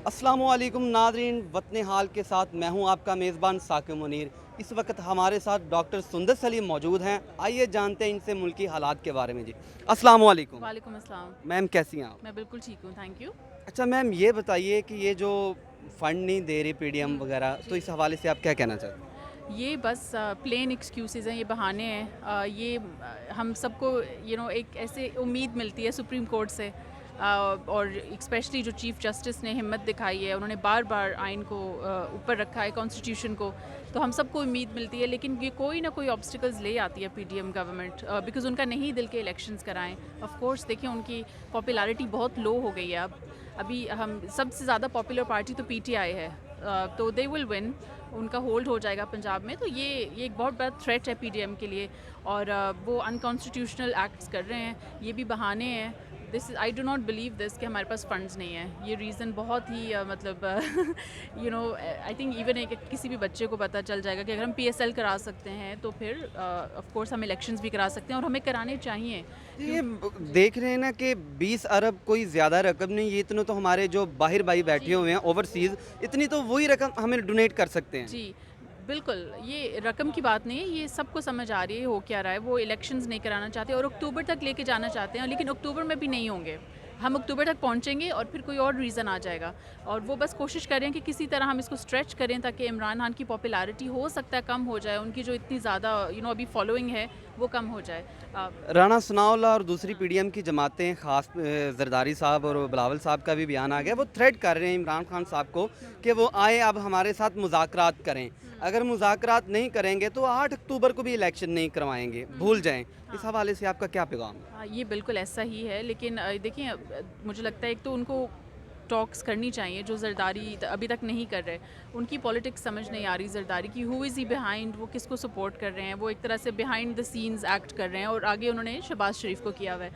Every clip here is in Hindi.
अस्सलामुअलैकुम नादरीन, वतन हाल के साथ मैं हूं आपका मेज़बान साकिब मुनीर। इस वक्त हमारे साथ डॉक्टर सुंदर सलीम मौजूद हैं। आइए जानते हैं इनसे मुल्की हालात के बारे में। जी अस्सलामुअलैकुम। वालेकुम अस्सलाम। मैम कैसी हैं आप? मैं बिल्कुल ठीक हूँ, थैंक यू। अच्छा मैम, ये बताइए कि ये जो फ़ंड नहीं दे रही पीडीएम हुँ, वगैरह, तो जी। इस हवाले से आप क्या कहना चाहते हैं? ये बस प्लेन एक्सक्यूज़ेज़ हैं, ये बहाने हैं। हम सबको एक ऐसे उम्मीद मिलती है सुप्रीम कोर्ट से, और स्पेशली जो चीफ़ जस्टिस ने हिम्मत दिखाई है, उन्होंने बार-बार आइन को ऊपर रखा है, कॉन्स्टिट्यूशन को। तो हम सबको उम्मीद मिलती है, लेकिन ये कोई ना कोई ऑब्स्टिकल्स ले आती है पीडीएम गवर्नमेंट, बिकॉज़ उनका नहीं दिल के इलेक्शंस कराएँ। ऑफ़ कोर्स देखिए उनकी पॉपुलैरिटी बहुत लो हो गई है अब। अभी हम सबसे ज़्यादा पॉपुलर पार्टी तो पीटीआई है। तो दे विल विन, उनका होल्ड हो जाएगा पंजाब में। तो ये एक बहुत बड़ा थ्रेट है पीडीएम के लिए। और वो अनकॉन्स्टिट्यूशनल एक्ट्स कर रहे हैं, ये भी बहाने हैं। This I do not believe this कि हमारे पास फंड्स नहीं है। ये रीज़न बहुत ही मतलब आई थिंक इवन एक किसी भी बच्चे को पता चल जाएगा कि अगर हम पीएसएल करा सकते हैं तो फिर ऑफ कोर्स हम इलेक्शंस भी करा सकते हैं, और हमें कराने चाहिए। ये देख रहे हैं ना कि 20 अरब कोई ज़्यादा रकम नहीं, ये इतने तो हमारे जो बाहर भाई बैठे जी, हुए हैं ओवरसीज़, इतनी तो वही रकम हमें डोनेट कर सकते हैं। जी, बिल्कुल, ये रकम की बात नहीं है, ये सबको समझ आ रही है हो क्या रहा है। वो इलेक्शंस नहीं कराना चाहते और अक्टूबर तक लेके जाना चाहते हैं, लेकिन अक्टूबर में भी नहीं होंगे। हम अक्टूबर तक पहुँचेंगे और फिर कोई और रीज़न आ जाएगा। और वो बस कोशिश कर रहे हैं कि किसी तरह हम इसको स्ट्रेच करें, ताकि इमरान खान की पॉपुलैरिटी हो सकता है कम हो जाए, उनकी जो इतनी ज़्यादा अभी फॉलोइंग है, वो कम हो जाए। अ, राना सनाउल्लाह और दूसरी हाँ। पीडीएम की जमातें, खास जरदारी साहब और बिलावल साहब का भी बयान आ गया, वो थ्रेट कर रहे हैं इमरान खान साहब को हुँ, कि वो आए अब हमारे साथ मुज़ाकरात करें। हुँ, अगर मुज़ाकरात नहीं करेंगे तो 8 अक्टूबर को भी इलेक्शन नहीं करवाएंगे, भूल हुँ। जाएं। इस हाँ। हवाले से आपका क्या पैगाम है? हाँ, ये बिल्कुल ऐसा ही है, लेकिन देखिए मुझे लगता है एक तो उनको टॉक्स करनी चाहिए जो ज़रदारी अभी तक नहीं कर रहे। उनकी पॉलिटिक्स समझ नहीं आ रही ज़रदारी की, हु इज़ ही बिहाइंड, वो किसको सपोर्ट कर रहे हैं। वो एक तरह से बिहाइंड द सीन्स एक्ट कर रहे हैं, और आगे उन्होंने शहबाज शरीफ को किया हुआ है।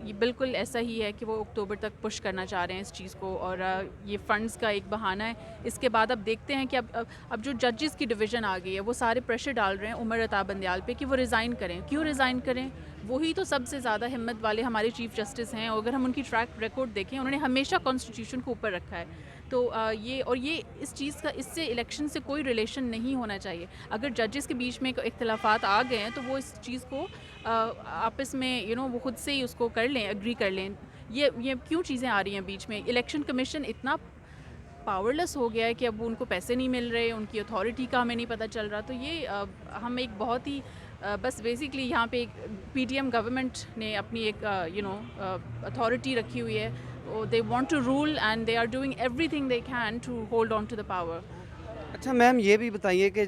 ये बिल्कुल ऐसा ही है कि वो अक्टूबर तक पुश करना चाह रहे हैं इस चीज़ को, और ये फंड्स का एक बहाना है। इसके बाद अब देखते हैं कि अब जो जजेस की डिवीज़न आ गई है, वो सारे प्रेशर डाल रहे हैं उमर अता बंदयाल पे कि वो रिज़ाइन करें। क्यों रिज़ाइन करें? वही तो सबसे ज़्यादा हिम्मत वाले हमारे चीफ जस्टिस हैं, और अगर हम उनकी ट्रैक रिकॉर्ड देखें, उन्होंने हमेशा कॉन्स्टिट्यूशन को ऊपर रखा है। तो ये इस चीज़ का, इससे इलेक्शन से कोई रिलेशन नहीं होना चाहिए। अगर जजेस के बीच में इख्तिलाफात आ गए हैं, तो वो इस चीज़ को आपस में वो खुद से ही उसको कर लें, एग्री कर लें। ये क्यों चीज़ें आ रही हैं बीच में? इलेक्शन कमीशन इतना पावरलेस हो गया है कि अब उनको पैसे नहीं मिल रहे, उनकी अथॉरिटी का हमें नहीं पता चल रहा। तो ये हम एक बहुत ही बस बेसिकली यहाँ पे एक पीडीएम गवर्नमेंट ने अपनी एक अथॉरिटी रखी हुई है। They want to rule and they are doing everything they can to hold on to the power. अच्छा मैम, ये भी बताइए कि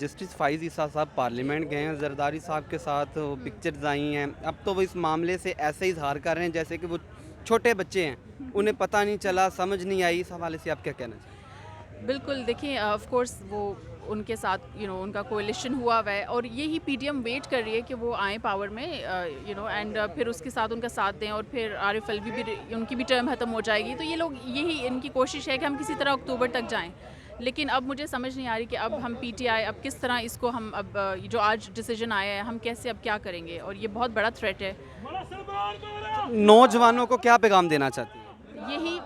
जस्टिस फ़ाइज़ ईसा साहब पार्लियामेंट गए हैं, जरदारी साहब के साथ वो पिक्चर्स आई हैं। अब तो वो इस मामले से ऐसे इजहार कर रहे हैं जैसे कि वो छोटे बच्चे हैं, उन्हें पता नहीं चला, समझ नहीं आई। इस हवाले से आप क्या कहना चाहें? बिल्कुल, देखिए ऑफ़ कोर्स वो उनके साथ उनका कोalition हुआ हुआ है, और यही पीडीएम वेट कर रही है कि वो आएँ पावर में, एंड फिर उसके साथ उनका साथ दें, और फिर आरिफ अलवी भी उनकी भी टर्म ख़त्म हो जाएगी। तो ये लोग, यही इनकी कोशिश है कि हम किसी तरह अक्टूबर तक जाएँ। लेकिन अब मुझे समझ नहीं आ रही कि अब हम पीटीआई, अब किस तरह इसको हम, अब जो आज डिसीजन आया है, हम कैसे अब क्या करेंगे, और ये बहुत बड़ा थ्रेट है। नौजवानों को क्या पैगाम देना चाहती हैं? यही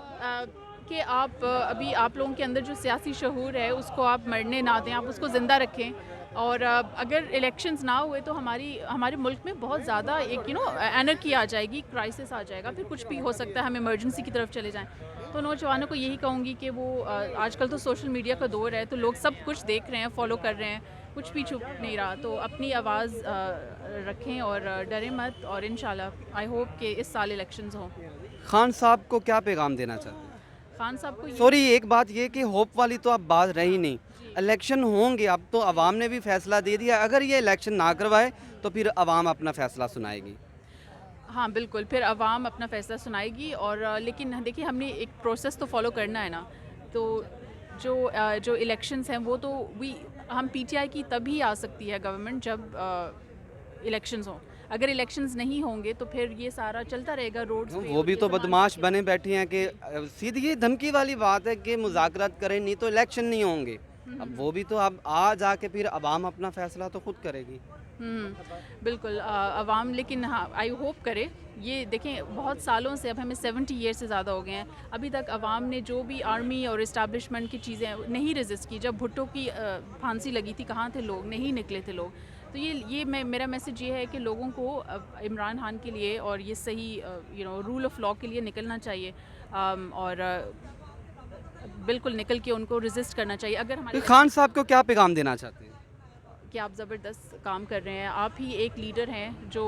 कि आप अभी आप लोगों के अंदर जो सियासी शऊर है, उसको आप मरने ना दें, आप उसको ज़िंदा रखें। और अगर इलेक्शंस ना हुए तो हमारे मुल्क में बहुत ज़्यादा एक एनर्की आ जाएगी, क्राइसिस आ जाएगा, फिर कुछ भी हो सकता है, हम इमरजेंसी की तरफ चले जाएं। तो नौजवानों को यही कहूँगी कि वो आजकल तो सोशल मीडिया का दौर है, तो लोग सब कुछ देख रहे हैं, फॉलो कर रहे हैं, कुछ भी छुप नहीं रहा। तो अपनी आवाज़ रखें और डरें मत, और इंशाल्लाह आई होप कि इस साल इलेक्शंस हों। खान साहब को क्या पैगाम देना चाहते हैं? खान साहब को यही। सॉरी, एक बात ये कि होप वाली तो अब बात रही नहीं। जी। इलेक्शन होंगे, अब तो अवाम ने भी फैसला दे दिया। अगर ये इलेक्शन ना करवाए तो फिर अवाम अपना फैसला सुनाएगी। हाँ, बिल्कुल, फिर अवाम अपना फ़ैसला सुनाएगी, और लेकिन देखिए हमने एक प्रोसेस तो फ़ॉलो करना है ना। तो जो इलेक्शंस हैं, वो तो वी हम पीटीआई की तभी आ सकती है गवर्नमेंट, जब इलेक्शंस हों। अगर इलेक्शंस नहीं होंगे तो फिर ये सारा चलता रहेगा रोड्स पे, वो और भी ये तो ज़माना बदमाश चलेगा। बने बैठे हैं कि सीधी ये धमकी वाली बात है कि मुज़ाकरात करें, नहीं तो इलेक्शन नहीं होंगे। हुँ, हुँ, अब हुँ। वो भी तो अब आ जाके फिर अवाम अपना फैसला तो खुद करेगी। बिल्कुल अवाम, लेकिन हाँ आई होप करे। ये देखें बहुत सालों से, अब हमें 70 ईयर से ज़्यादा हो गए हैं, अभी तक अवाम ने जो भी आर्मी और इस्टेब्लिशमेंट की चीज़ें नहीं रेजिस्ट की। जब भुट्टो की फांसी लगी थी, कहाँ थे लोग? नहीं निकले थे लोग। तो ये मेरा मैसेज ये है कि लोगों को इमरान खान के लिए और ये सही रूल ऑफ लॉ के लिए निकलना चाहिए, और बिल्कुल निकल के उनको रेजिस्ट करना चाहिए। अगर हमारे खान साहब को क्या पैगाम देना चाहते हैं? कि आप ज़बरदस्त काम कर रहे हैं, आप ही एक लीडर हैं जो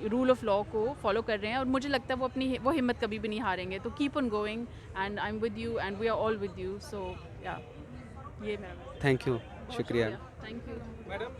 रूल ऑफ लॉ को फॉलो कर रहे हैं, और मुझे लगता है वो हिम्मत कभी भी नहीं हारेंगे। तो keep on going and I am with you and we are all with you. So या ये मेरा थैंक यू, शुक्रिया। Thank you. मैडम